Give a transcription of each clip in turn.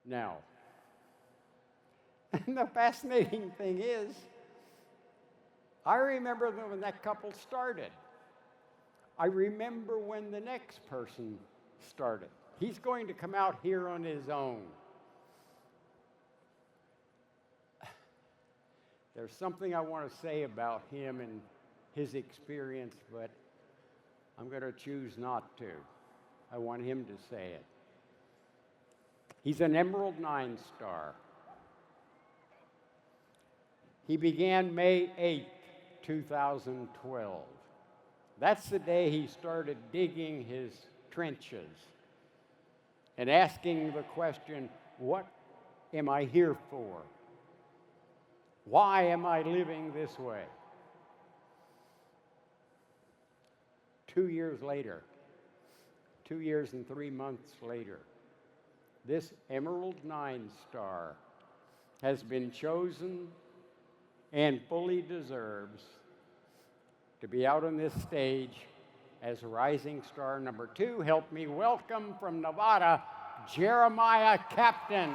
Now, and the fascinating thing is, I remember when that couple started. I remember when the next person started. He's going to come out here on his own. There's something I want to say about him and his experience, but I'm going to choose not to. I want him to say it. He's an Emerald 9 star. He began May 8th, 2012. That's the day he started digging his trenches and asking the question, what am I here for? Why am I living this way? 2 years later, 2 years and 3 months later, this Emerald 9 star has been chosen and fully deserves to be out on this stage as rising star number 2. Help me welcome from Nevada, Jeremiah Captain.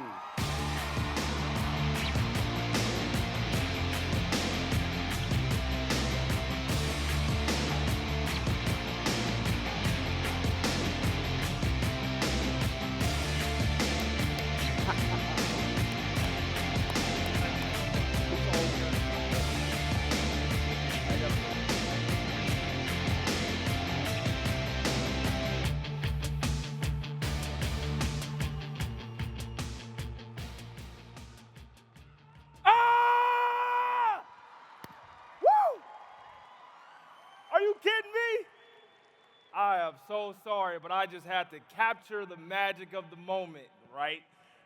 I am so sorry, but I just had to capture the magic of the moment, right?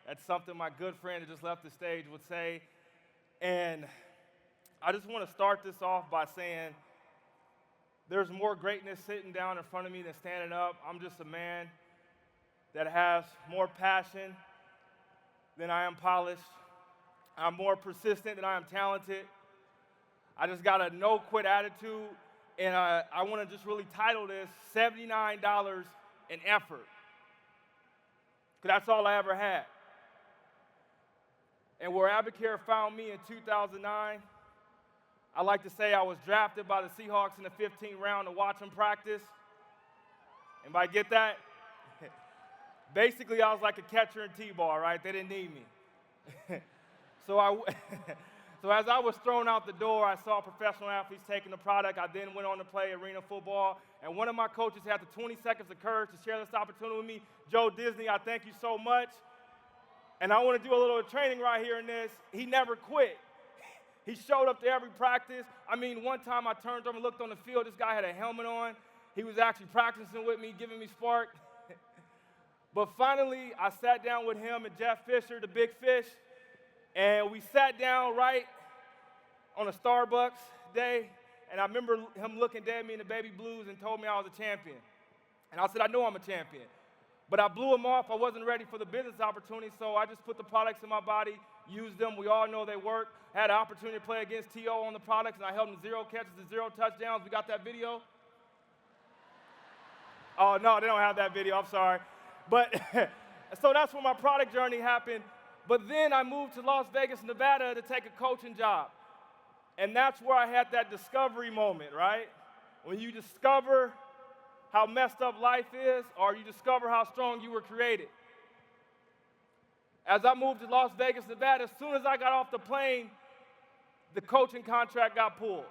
That's something my good friend that just left the stage would say. And I just want to start this off by saying there's more greatness sitting down in front of me than standing up. I'm just a man that has more passion than I am polished. I'm more persistent than I am talented. I just got a no-quit attitude. And I want to just really title this $79 in effort. Because that's all I ever had. And where Abacare found me in 2009, I like to say I was drafted by the Seahawks in the 15th round to watch them practice. Anybody get that? Basically, I was like a catcher in T-ball, right? They didn't need me. So as I was thrown out the door, I saw professional athletes taking the product. I then went on to play arena football. And one of my coaches had the 20 seconds of courage to share this opportunity with me. Joe Disney, I thank you so much. And I want to do a little training right here in this. He never quit. He showed up to every practice. I mean, one time I turned over and looked on the field. This guy had a helmet on. He was actually practicing with me, giving me spark. But finally, I sat down with him and Jeff Fisher, the big fish. And we sat down right on a Starbucks day, and I remember him looking dead at me in the baby blues and told me I was a champion. And I said, I know I'm a champion. But I blew him off. I wasn't ready for the business opportunity, so I just put the products in my body, used them. We all know they work. Had an opportunity to play against T.O. on the products, and I held him 0 catches and 0 touchdowns. We got that video? Oh, no, they don't have that video. I'm sorry. But so that's when my product journey happened. But then I moved to Las Vegas, Nevada to take a coaching job. And that's where I had that discovery moment, right? When you discover how messed up life is, or you discover how strong you were created. As I moved to Las Vegas, Nevada, as soon as I got off the plane, the coaching contract got pulled.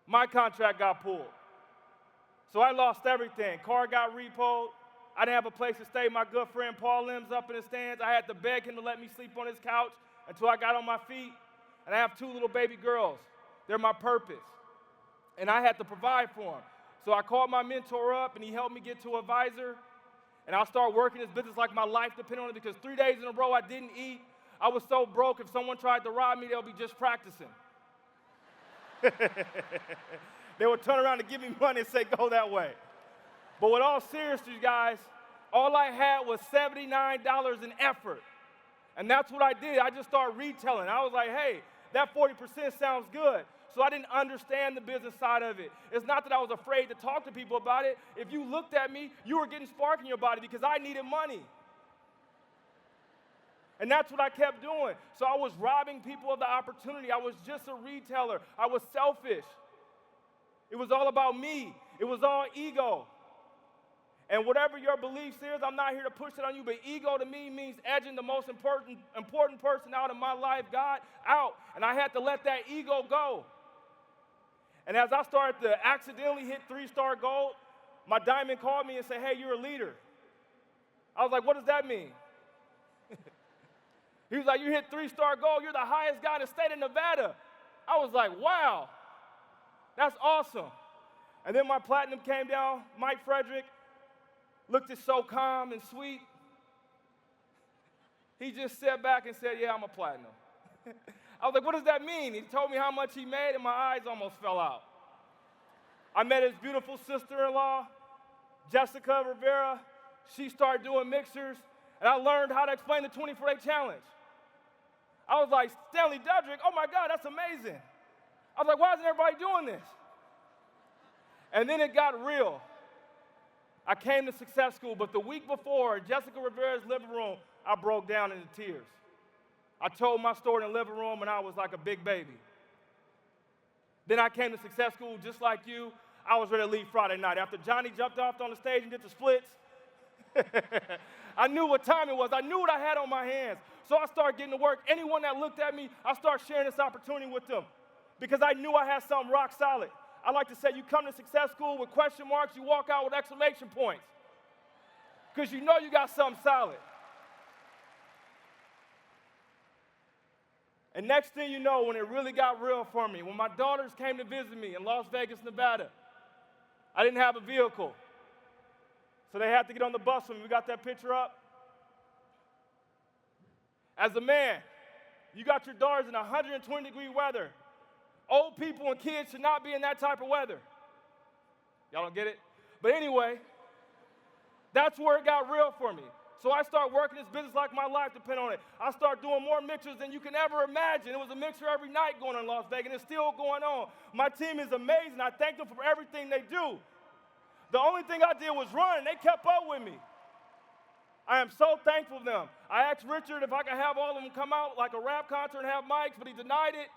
My contract got pulled. So I lost everything. Car got repoed. I didn't have a place to stay. My good friend Paul Lim's up in the stands. I had to beg him to let me sleep on his couch until I got on my feet. And I have 2 little baby girls. They're my purpose. And I had to provide for them. So I called my mentor up, and he helped me get to an advisor. And I'll start working this business like my life depended on it, because 3 days in a row I didn't eat. I was so broke, if someone tried to rob me, they'll be just practicing. They would turn around and give me money and say, go that way. But with all seriousness, you guys, all I had was $79 in effort. And that's what I did. I just started retailing. I was like, hey, that 40% sounds good. So I didn't understand the business side of it. It's not that I was afraid to talk to people about it. If you looked at me, you were getting spark in your body because I needed money. And that's what I kept doing. So I was robbing people of the opportunity. I was just a retailer. I was selfish. It was all about me. It was all ego. And whatever your beliefs is, I'm not here to push it on you, but ego to me means edging the most important person out of my life, God, out. And I had to let that ego go. And as I started to accidentally hit 3-star gold, my diamond called me and said, hey, you're a leader. I was like, what does that mean? He was like, you hit 3-star gold, you're the highest guy in the state of Nevada. I was like, wow, that's awesome. And then my platinum came down. Mike Frederick looked at so calm and sweet. He just sat back and said, yeah, I'm a platinum. I was like, what does that mean? He told me how much he made, and my eyes almost fell out. I met his beautiful sister-in-law, Jessica Rivera. She started doing mixers, and I learned how to explain the 24-day challenge. I was like, Stanley Dudrick, oh my God, that's amazing. I was like, why isn't everybody doing this? And then it got real. I came to Success School, but the week before, in Jessica Rivera's living room, I broke down into tears. I told my story in the living room, and I was like a big baby. Then I came to Success School just like you. I was ready to leave Friday night. After Johnny jumped off on the stage and did the splits, I knew what time it was. I knew what I had on my hands. So I started getting to work. Anyone that looked at me, I started sharing this opportunity with them because I knew I had something rock solid. I like to say you come to Success School with question marks, you walk out with exclamation points because you know you got something solid. And next thing you know, when it really got real for me, when my daughters came to visit me in Las Vegas, Nevada, I didn't have a vehicle. So they had to get on the bus with me. We got that picture up. As a man, you got your daughters in 120-degree weather. Old people and kids should not be in that type of weather. Y'all don't get it? But anyway, that's where it got real for me. So I started working this business like my life depended on it. I started doing more mixers than you can ever imagine. It was a mixer every night going on in Las Vegas, and it's still going on. My team is amazing. I thank them for everything they do. The only thing I did was run, and they kept up with me. I am so thankful to them. I asked Richard if I could have all of them come out like a rap concert and have mics, but he denied it.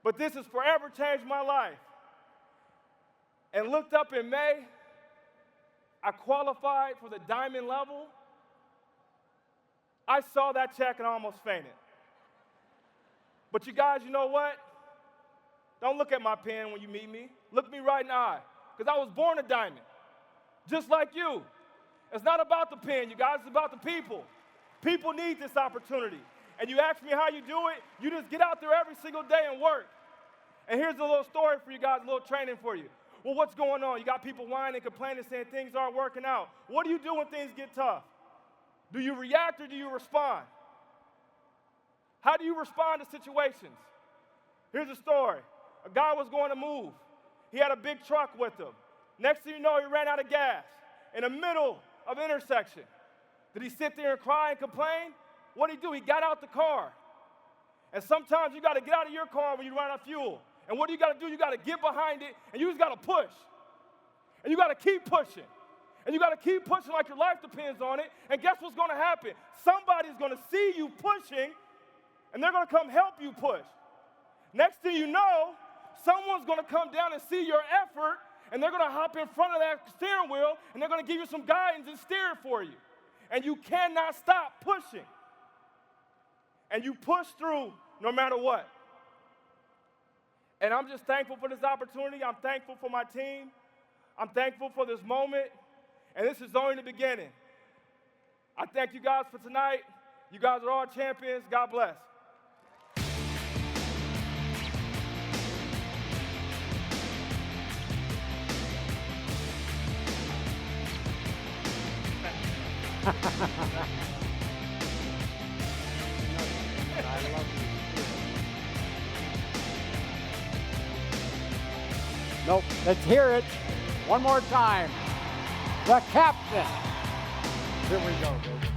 But this has forever changed my life. And looked up in May, I qualified for the diamond level. I saw that check and I almost fainted. But you guys, you know what? Don't look at my pen when you meet me. Look me right in the eye, because I was born a diamond, just like you. It's not about the pen, you guys, it's about the people. People need this opportunity. And you ask me how you do it, you just get out there every single day and work. And here's a little story for you guys, a little training for you. Well, what's going on? You got people whining, complaining, saying things aren't working out. What do you do when things get tough? Do you react or do you respond? How do you respond to situations? Here's a story. A guy was going to move. He had a big truck with him. Next thing you know, he ran out of gas in the middle of an intersection. Did he sit there and cry and complain? What did he do? He got out the car. And sometimes you got to get out of your car when you run out of fuel. And what do? You got to get behind it, and you just got to push. And you got to keep pushing. And you got to keep pushing like your life depends on it. And guess what's going to happen? Somebody's going to see you pushing, and they're going to come help you push. Next thing you know, someone's going to come down and see your effort, and they're going to hop in front of that steering wheel, and they're going to give you some guidance and steer it for you. And you cannot stop pushing. And you push through no matter what. And I'm just thankful for this opportunity. I'm thankful for my team. I'm thankful for this moment. And this is only the beginning. I thank you guys for tonight. You guys are all champions. God bless. I love you. Nope, let's hear it one more time. The captain. Here we go, baby.